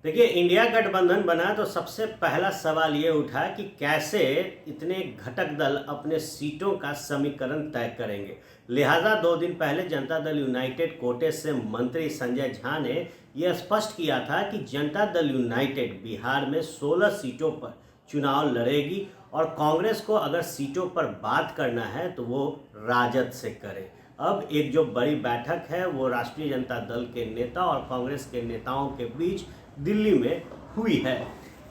देखिए, इंडिया गठबंधन बना तो सबसे पहला सवाल ये उठा कि कैसे इतने घटक दल अपने सीटों का समीकरण तय करेंगे। लिहाजा 2 दिन पहले जनता दल यूनाइटेड कोटे से मंत्री संजय झा ने यह स्पष्ट किया था कि जनता दल यूनाइटेड बिहार में 16 सीटों पर चुनाव लड़ेगी और कांग्रेस को अगर सीटों पर बात करना है तो वो राजद से करे। अब एक जो बड़ी बैठक है वो राष्ट्रीय जनता दल के नेता और कांग्रेस के नेताओं के बीच दिल्ली में हुई है।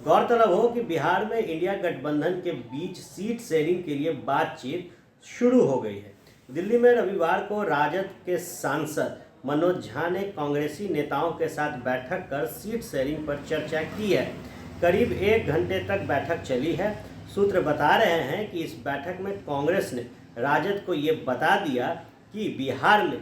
गौरतलब हो कि बिहार में इंडिया गठबंधन के बीच सीट शेयरिंग के लिए बातचीत शुरू हो गई है। दिल्ली में रविवार को राजद के सांसद मनोज झा ने कांग्रेसी नेताओं के साथ बैठक कर सीट शेयरिंग पर चर्चा की है। करीब 1 घंटे तक बैठक चली है। सूत्र बता रहे हैं कि इस बैठक में कांग्रेस ने राजद को ये बता दिया कि बिहार में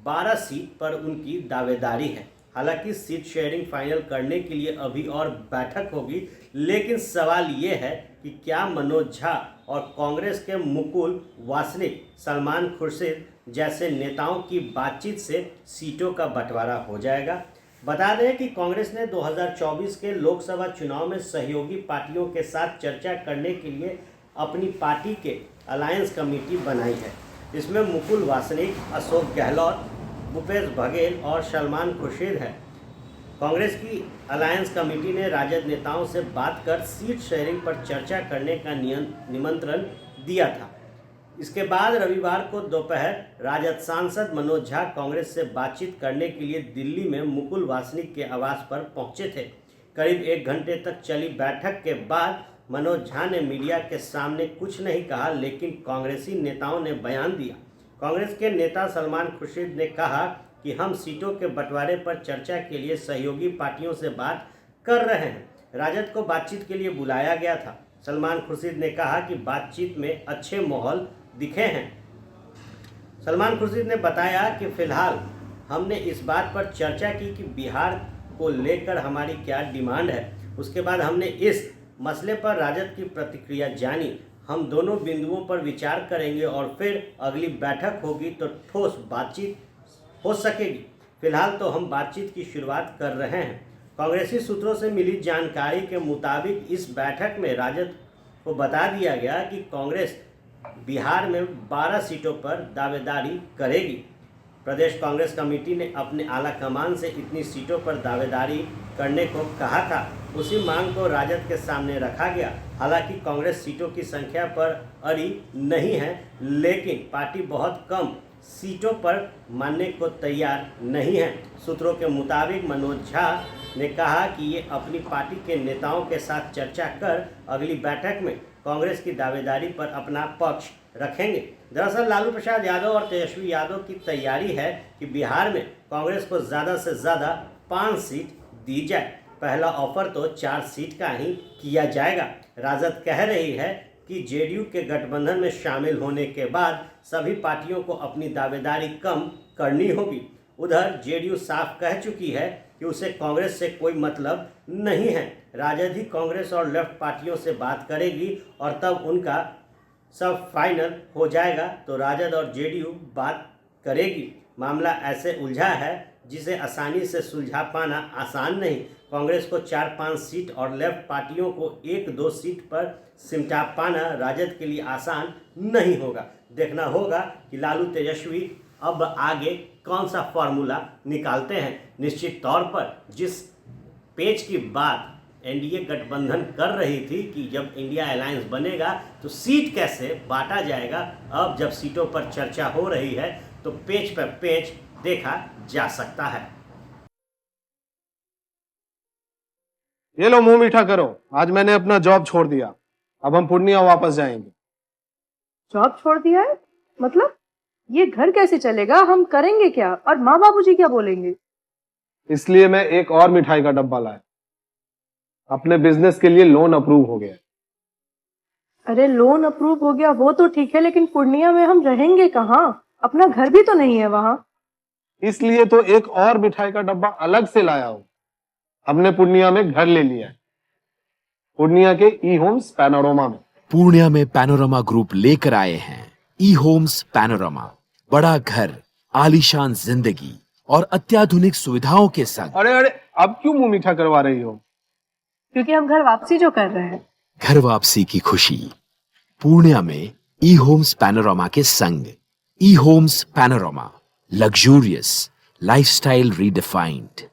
12 सीट पर उनकी दावेदारी है। हालांकि सीट शेयरिंग फाइनल करने के लिए अभी और बैठक होगी, लेकिन सवाल ये है कि क्या मनोज झा और कांग्रेस के मुकुल वासनिक, सलमान खुर्शीद जैसे नेताओं की बातचीत से सीटों का बंटवारा हो जाएगा। बता दें कि कांग्रेस ने 2024 के लोकसभा चुनाव में सहयोगी पार्टियों के साथ चर्चा करने के लिए अपनी पार्टी के अलायंस कमेटी बनाई है। इसमें मुकुल वासनिक, अशोक गहलोत, भूपेश बघेल और सलमान खुर्शीद है। कांग्रेस की अलायंस कमेटी ने राजद नेताओं से बात कर सीट शेयरिंग पर चर्चा करने का निमंत्रण दिया था। इसके बाद रविवार को दोपहर राजद सांसद मनोज झा कांग्रेस से बातचीत करने के लिए दिल्ली में मुकुल वासनिक के आवास पर पहुंचे थे। करीब 1 घंटे तक चली बैठक के बाद मनोज झा ने मीडिया के सामने कुछ नहीं कहा, लेकिन कांग्रेसी नेताओं ने बयान दिया। कांग्रेस के नेता सलमान खुर्शीद ने कहा कि हम सीटों के बंटवारे पर चर्चा के लिए सहयोगी पार्टियों से बात कर रहे हैं। राजद को बातचीत के लिए बुलाया गया था। सलमान खुर्शीद ने कहा कि बातचीत में अच्छे माहौल दिखे हैं। सलमान खुर्शीद ने बताया कि फिलहाल हमने इस बात पर चर्चा की कि बिहार को लेकर हमारी क्या डिमांड है। उसके बाद हमने इस मसले पर राजद की प्रतिक्रिया जानी। हम दोनों बिंदुओं पर विचार करेंगे और फिर अगली बैठक होगी तो ठोस बातचीत हो सकेगी। फिलहाल तो हम बातचीत की शुरुआत कर रहे हैं। कांग्रेसी सूत्रों से मिली जानकारी के मुताबिक इस बैठक में राजद को बता दिया गया कि कांग्रेस बिहार में 12 सीटों पर दावेदारी करेगी। प्रदेश कांग्रेस कमेटी ने अपने आला कमान से इतनी सीटों पर दावेदारी करने को कहा था। उसी मांग को राजद के सामने रखा गया। हालांकि कांग्रेस सीटों की संख्या पर अड़ी नहीं है, लेकिन पार्टी बहुत कम सीटों पर मानने को तैयार नहीं है। सूत्रों के मुताबिक मनोज झा ने कहा कि ये अपनी पार्टी के नेताओं के साथ चर्चा कर अगली बैठक में कांग्रेस की दावेदारी पर अपना पक्ष रखेंगे। दरअसल लालू प्रसाद यादव और तेजस्वी यादव की तैयारी है कि बिहार में कांग्रेस को ज़्यादा से ज़्यादा 5 सीट दी जाए। पहला ऑफर तो 4 सीट का ही किया जाएगा। राजद कह रही है कि जेडीयू के गठबंधन में शामिल होने के बाद सभी पार्टियों को अपनी दावेदारी कम करनी होगी। उधर जेडीयू साफ कह चुकी है कि उसे कांग्रेस से कोई मतलब नहीं है। राजद ही कांग्रेस और लेफ्ट पार्टियों से बात करेगी और तब उनका सब फाइनल हो जाएगा तो राजद और जेडीयू बात करेगी। मामला ऐसे उलझा है जिसे आसानी से सुलझा पाना आसान नहीं। कांग्रेस को 4-5 सीट और लेफ्ट पार्टियों को 1-2 सीट पर सिमटा पाना राजद के लिए आसान नहीं होगा। देखना होगा कि लालू तेजस्वी अब आगे कौन सा फॉर्मूला निकालते हैं। निश्चित तौर पर जिस पेज की बात एनडीए गठबंधन कर रही थी कि जब इंडिया अलायंस बनेगा तो सीट कैसे बांटा जाएगा, अब जब सीटों पर चर्चा हो रही है तो पेज पर पेज देखा जा सकता है। ये लो मुंह मीठा करो, आज मैंने अपना जॉब छोड़ दिया। अब हम पूर्णिया वापस जाएंगे। जॉब छोड़ दिया है? मतलब ये घर कैसे चलेगा? हम करेंगे क्या? और माँ बाबूजी क्या बोलेंगे? इसलिए मैं एक और मिठाई का डब्बा लाया। अपने बिजनेस के लिए लोन अप्रूव हो गया। अरे लोन अप्रूव हो गया वो तो ठीक है, लेकिन पूर्णिया में हम रहेंगे कहाँ? अपना घर भी तो नहीं है वहाँ। इसलिए तो एक और मिठाई का डब्बा अलग से लाया हूं। हमने पूर्णिया में घर ले लिया है, पूर्णिया के ई होम्स पैनोरमा में। पूर्णिया में पैनोरमा ग्रुप लेकर आए हैं ई होम्स पैनोरमा। बड़ा घर, आलीशान जिंदगी और अत्याधुनिक सुविधाओं के संग। अरे अरे अब क्यों मुंह मीठा करवा रही हो? क्योंकि हम घर वापसी जो कर रहे हैं। घर वापसी की खुशी पूर्णिया में ई होम्स पैनोरामा के संग। E homes panorama, luxurious lifestyle redefined.